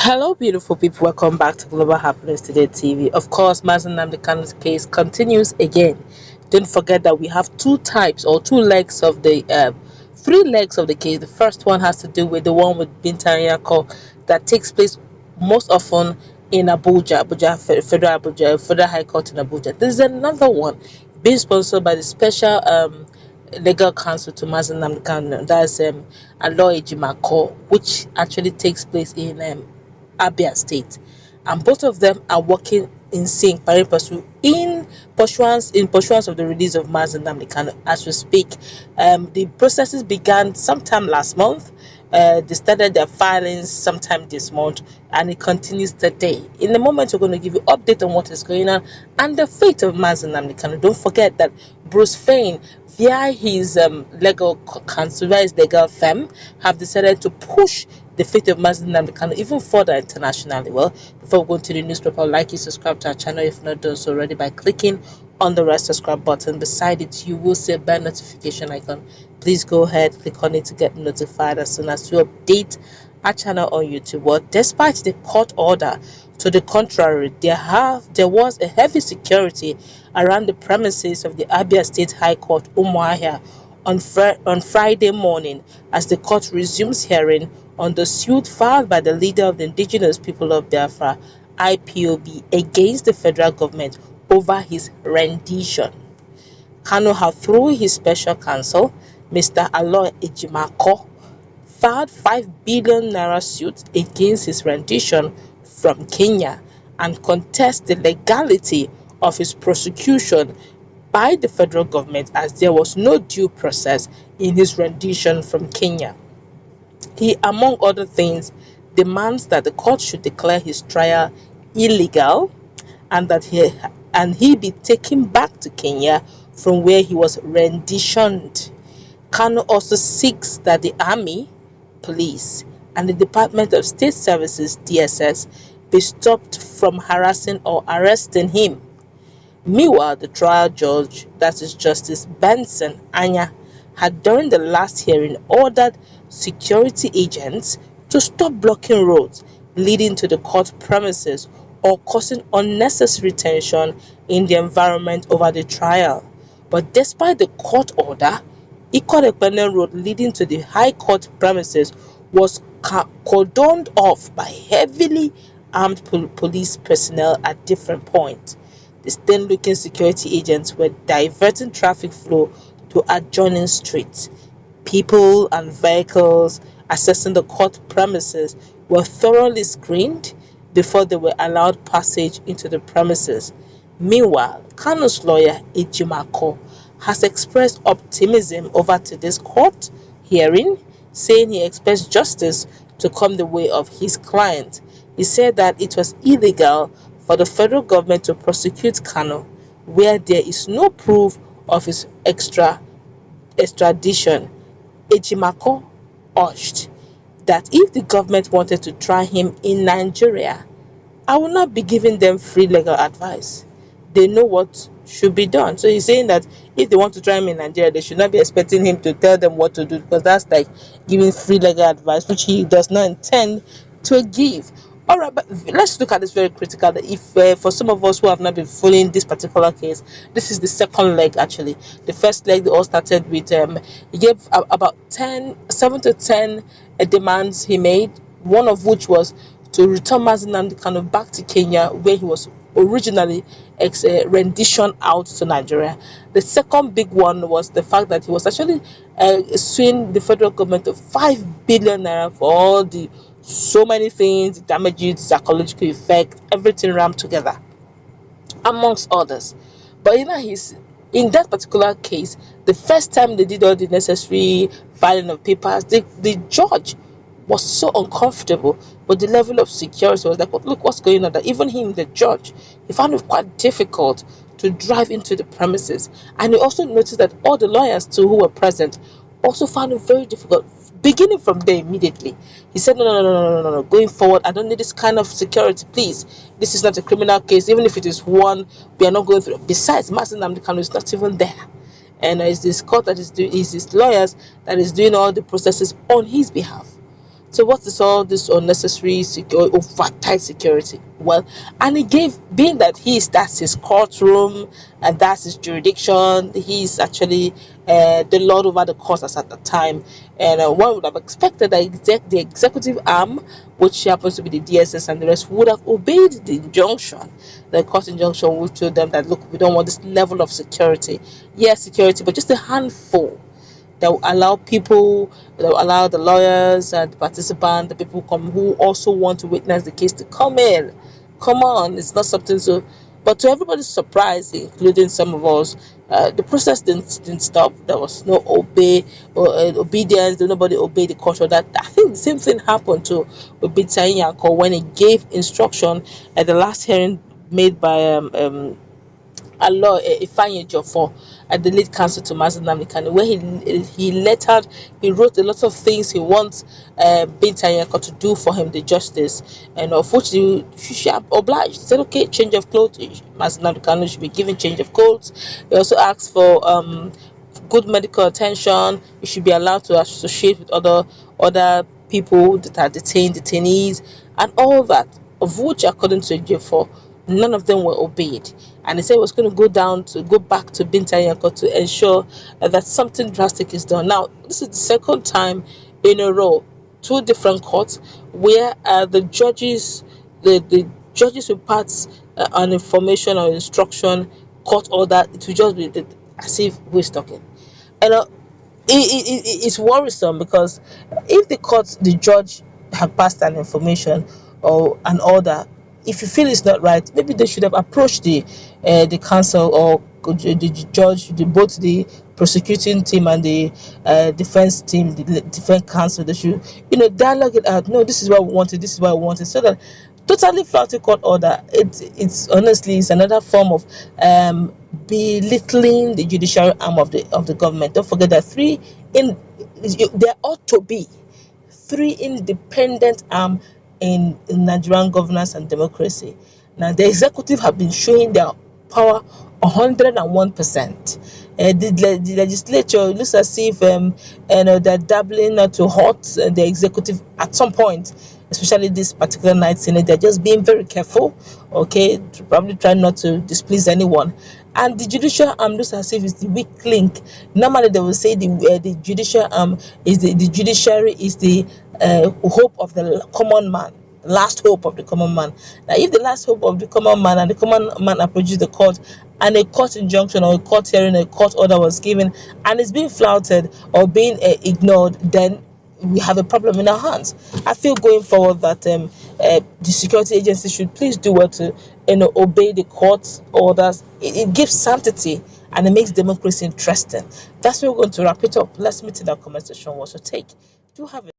Hello, beautiful people. Welcome back to Global Happiness Today TV. Of course, Nnamdi Kanu's case continues again. Don't forget that we have two types or two legs of the three legs of the case. The first one has to do with the one with Binta Nyako that takes place most often in Federal High Court in Abuja. There is another one being sponsored by the special legal counsel to Nnamdi Kanu. That's Aloy Ejimakor, which actually takes place in Abia State, and both of them are working in sync, in pursuance of the release of Nnamdi Kanu. As we speak, the processes began sometime last month. They started their filings sometime this month, and it continues today. In a moment, we're going to give you update on what is going on and the fate of Nnamdi Kanu. Don't forget that Bruce Fain, via his legal counsel, via his legal firm, have decided to push the fate of Nnamdi Kanu even further internationally. Well, before we go into the newspaper, like you subscribe to our channel if not done so already by clicking on the red subscribe button. Beside it, you will see a bell notification icon. Please go ahead, click on it to get notified as soon as we update our channel on YouTube. Well, despite the court order to the contrary, there was a heavy security around the premises of the Abia State High Court Umuahia on Friday morning as the court resumes hearing on the suit filed by the leader of the indigenous people of Biafra, IPOB, against the federal government over his rendition. Kanu have, through his special counsel, Mr. Aloy Ejimakor, filed 5 billion naira suit against his rendition from Kenya and contest the legality of his prosecution by the federal government, as there was no due process in his rendition from Kenya. He, among other things, demands that the court should declare his trial illegal and that he be taken back to Kenya from where he was renditioned. Kanu also seeks that the army, police, and the Department of State Services (DSS) be stopped from harassing or arresting him. Meanwhile, the trial judge, that is Justice Benson Anya, had during the last hearing ordered security agents to stop blocking roads leading to the court premises or causing unnecessary tension in the environment over the trial. But despite the court order, Ikot Road leading to the High Court premises was cordoned off by heavily armed police personnel at different points. The stern-looking security agents were diverting traffic flow to adjoining streets. People and vehicles accessing the court premises were thoroughly screened before they were allowed passage into the premises. Meanwhile, Kanu's lawyer, Ejimakor, has expressed optimism over today's court hearing, saying he expects justice to come the way of his client. He said that it was illegal for the federal government to prosecute Kanu where there is no proof of his extradition. Ejimakor urged that if the government wanted to try him in Nigeria, I will not be giving them free legal advice. They know what should be done. So he's saying that if they want to try him in Nigeria, they should not be expecting him to tell them what to do, because that's like giving free legal advice, which he does not intend to give. All right, but let's look at this very critical. If for some of us who have not been following this particular case, this is the second leg actually. The first leg, they all started with he gave about 7 to 10 demands he made, one of which was to return Nnamdi Kanu back to Kenya where he was originally rendition out to Nigeria. The second big one was the fact that he was actually suing the federal government of 5 billion naira for all the so many things, damages, psychological effect, everything rammed together, amongst others. But in that particular case, the first time they did all the necessary filing of papers, the judge was so uncomfortable with the level of security. Was like, look what's going on. That even him, the judge, he found it quite difficult to drive into the premises. And he also noticed that all the lawyers too who were present also found it very difficult. Beginning from there immediately, he said, no. Going forward, I don't need this kind of security, please. This is not a criminal case. Even if it is one, we are not going through. Besides, Nnamdi Kanu is not even there. And it's this court that is doing, it's his lawyers that is doing all the processes on his behalf. So what is all this unnecessary over tight security? Well, and he gave, being that that's his courtroom and that's his jurisdiction, he's actually the lord over the courts as at the time, and one would have expected that the executive arm, which happens to be the DSS and the rest, would have obeyed the injunction, the court injunction, which told them that, look, we don't want this level of security. Yes, security, but just a handful that will allow people, that will allow the lawyers and the participants, the people who also want to witness the case, to come in. Come on, it's not something so. But to everybody's surprise, including some of us, the process didn't stop. There was no obedience. Nobody obeyed the court order. I think the same thing happened to Ejimakor when he gave instruction at the last hearing made by Aloy for at the lead counsel to Mazi Nnamdi Kanu, where he wrote a lot of things he wants Bintayeko to do for him, the justice, and of which she should obliged. He said, okay, change of clothes. Mazi Nnamdi Kanu should be given change of clothes. He also asked for good medical attention. You should be allowed to associate with other people that are detainees, and all that, of which, according to J4, none of them were obeyed. And he said he was going to go back to Bintayeko to ensure that something drastic is done. Now, this is the second time in a row, two different courts, where the judges will pass an information or instruction court order. It will just be as if we're talking. And it's worrisome, because if the judge had passed an information or an order, if you feel it's not right, maybe they should have approached the counsel or the judge, both the prosecuting team and the defense team, the defense counsel. They should, dialogue it out. No, this is what we wanted. This is what we wanted. So that totally flouting court order, it's honestly, it's another form of belittling the judiciary arm of the government. Don't forget that there ought to be three independent arm in Nigerian governance and democracy. Now, the executive have been showing their power 101%. The legislature looks as if they're dabbling not to hurt the executive at some point, especially this particular night. Senate, they're just being very careful, okay, to probably try not to displease anyone. And the judicial arm looks as if it's the weak link. Normally, they will say the judicial arm is the judiciary is the hope of the common man, last hope of the common man. Now, if the last hope of the common man and the common man approaches the court, and a court injunction or a court hearing, a court order was given, and it's being flouted or being ignored, then we have a problem in our hands. I feel going forward that the security agency should please do well to obey the court orders. It gives sanctity and it makes democracy interesting. That's where we're going to wrap it up. Let's meet in our comment section. Also, do have